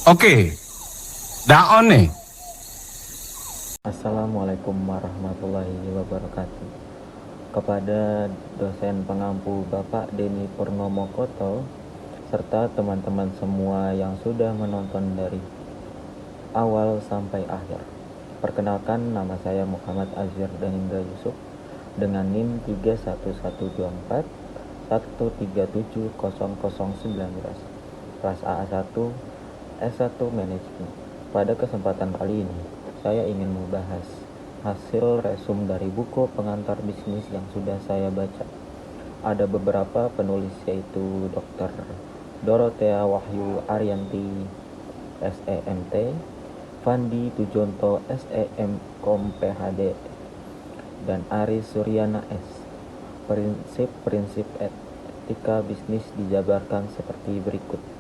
Oke, dah on nih. Assalamualaikum warahmatullahi wabarakatuh. Kepada dosen pengampu Bapak Denny Purnomo Koto, serta teman-teman semua yang sudah menonton dari awal sampai akhir. Perkenalkan, nama saya Muhammad Azhar Danindra Yusuf dengan NIM 31124 1370019, kelas AA1, S1 Manajemen. Pada kesempatan kali ini, saya ingin membahas hasil resum dari buku pengantar bisnis yang sudah saya baca. Ada beberapa penulis, yaitu Dr. Dorothea Wahyu Arianti SEMT, Fandi Tujonto SEM Kom PhD, dan Aris Suryana S. Prinsip-prinsip etika bisnis dijabarkan seperti berikut.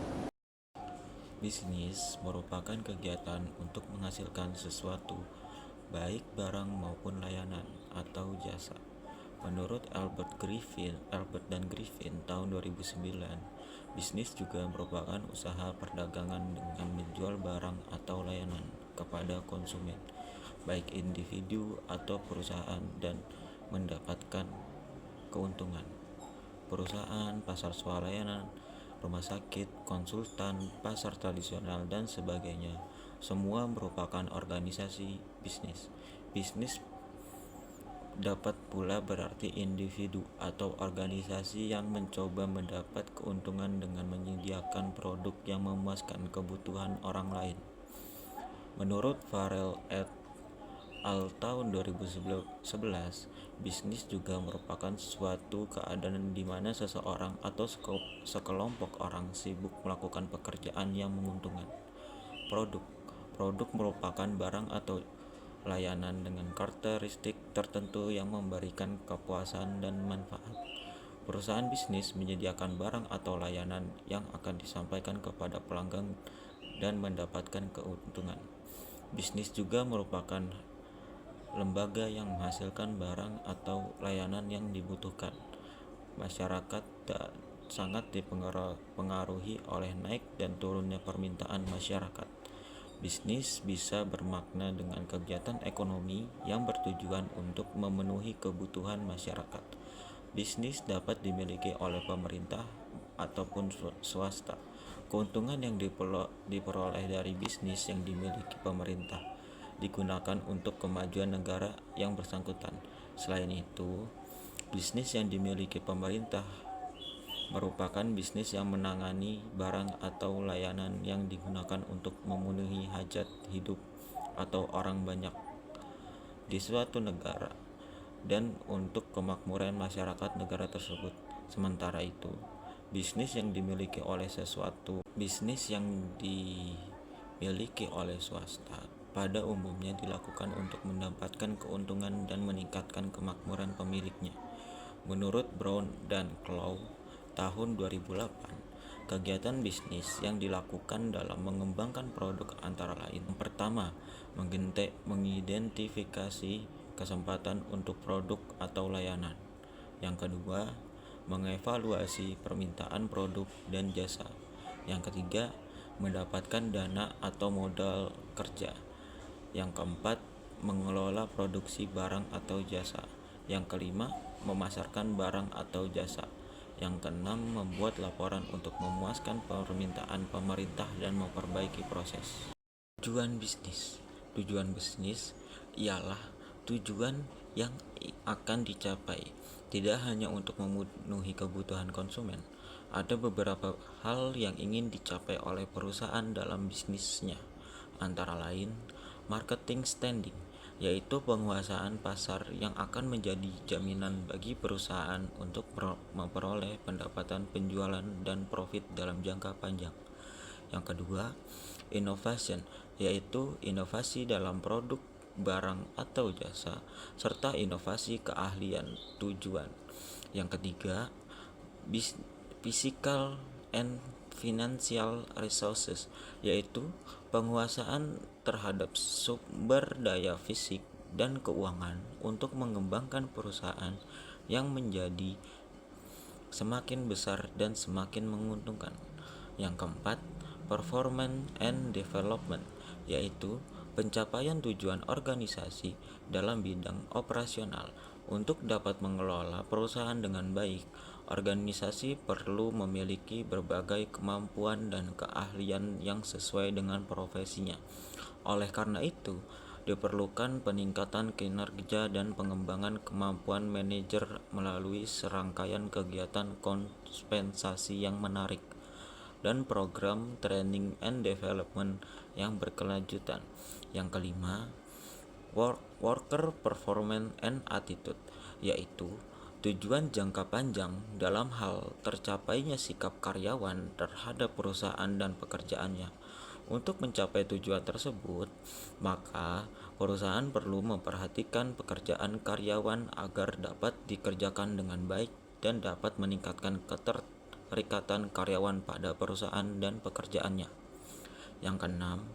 Bisnis merupakan kegiatan untuk menghasilkan sesuatu, baik barang maupun layanan atau jasa. Menurut Albert dan Griffin tahun 2009, bisnis juga merupakan usaha perdagangan dengan menjual barang atau layanan kepada konsumen, baik individu atau perusahaan, dan mendapatkan keuntungan. Perusahaan, pasar swalayan, rumah sakit, konsultan, pasar tradisional, dan sebagainya, semua merupakan organisasi bisnis. Bisnis dapat pula berarti individu atau organisasi yang mencoba mendapat keuntungan dengan menyediakan produk yang memuaskan kebutuhan orang lain. Menurut Farrell et al. Tahun 2011, bisnis juga merupakan suatu keadaan di mana seseorang atau sekelompok orang sibuk melakukan pekerjaan yang menguntungkan. Produk Produk merupakan barang atau layanan dengan karakteristik tertentu yang memberikan kepuasan dan manfaat. Perusahaan bisnis menyediakan barang atau layanan yang akan disampaikan kepada pelanggan dan mendapatkan keuntungan. Bisnis juga merupakan lembaga yang menghasilkan barang atau layanan yang dibutuhkan masyarakat dan sangat dipengaruhi oleh naik dan turunnya permintaan masyarakat. Bisnis bisa bermakna dengan kegiatan ekonomi yang bertujuan untuk memenuhi kebutuhan masyarakat. Bisnis dapat dimiliki oleh pemerintah ataupun swasta. Keuntungan yang diperoleh dari bisnis yang dimiliki pemerintah digunakan untuk kemajuan negara yang bersangkutan. Selain itu, bisnis yang dimiliki pemerintah merupakan bisnis yang menangani barang atau layanan yang digunakan untuk memenuhi hajat hidup atau orang banyak di suatu negara dan untuk kemakmuran masyarakat negara tersebut. Sementara itu, bisnis yang dimiliki oleh swasta pada umumnya dilakukan untuk mendapatkan keuntungan dan meningkatkan kemakmuran pemiliknya. Menurut Brown dan Clough tahun 2008, kegiatan bisnis yang dilakukan dalam mengembangkan produk antara lain: yang pertama, mengidentifikasi kesempatan untuk produk atau layanan. Yang kedua, mengevaluasi permintaan produk dan jasa. Yang ketiga, mendapatkan dana atau modal kerja. Yang keempat, mengelola produksi barang atau jasa. Yang kelima, memasarkan barang atau jasa. Yang keenam, membuat laporan untuk memuaskan permintaan pemerintah dan memperbaiki proses. Tujuan bisnis ialah tujuan yang akan dicapai, tidak hanya untuk memenuhi kebutuhan konsumen. Ada beberapa hal yang ingin dicapai oleh perusahaan dalam bisnisnya, antara lain marketing standing, yaitu penguasaan pasar yang akan menjadi jaminan bagi perusahaan untuk memperoleh pendapatan penjualan dan profit dalam jangka panjang. Yang kedua, innovation, yaitu inovasi dalam produk, barang atau jasa, serta inovasi keahlian tujuan. Yang ketiga, physical and financial resources, yaitu penguasaan terhadap sumber daya fisik dan keuangan untuk mengembangkan perusahaan yang menjadi semakin besar dan semakin menguntungkan. Yang keempat, Performance and Development, yaitu pencapaian tujuan organisasi dalam bidang operasional. Untuk dapat mengelola perusahaan dengan baik, organisasi perlu memiliki berbagai kemampuan dan keahlian yang sesuai dengan profesinya. Oleh karena itu, diperlukan peningkatan kinerja dan pengembangan kemampuan manajer melalui serangkaian kegiatan kompensasi yang menarik dan program training and development yang berkelanjutan. Yang kelima, worker performance and attitude, yaitu tujuan jangka panjang dalam hal tercapainya sikap karyawan terhadap perusahaan dan pekerjaannya. Untuk mencapai tujuan tersebut, maka perusahaan perlu memperhatikan pekerjaan karyawan agar dapat dikerjakan dengan baik dan dapat meningkatkan keterikatan karyawan pada perusahaan dan pekerjaannya. Yang keenam,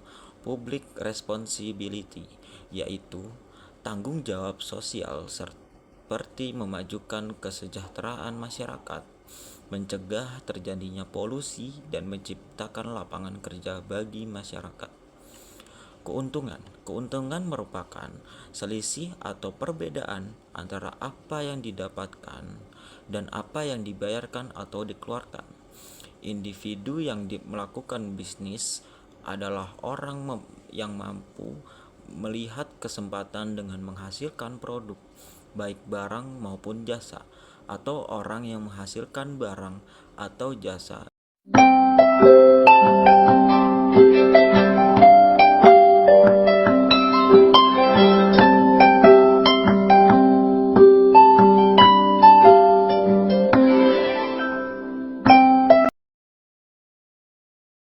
public responsibility, yaitu tanggung jawab sosial seperti memajukan kesejahteraan masyarakat, mencegah terjadinya polusi, dan menciptakan lapangan kerja bagi masyarakat. Keuntungan merupakan selisih atau perbedaan antara apa yang didapatkan dan apa yang dibayarkan atau dikeluarkan. Individu yang melakukan bisnis adalah orang yang mampu melihat kesempatan dengan menghasilkan produk, baik barang maupun jasa, atau orang yang menghasilkan barang atau jasa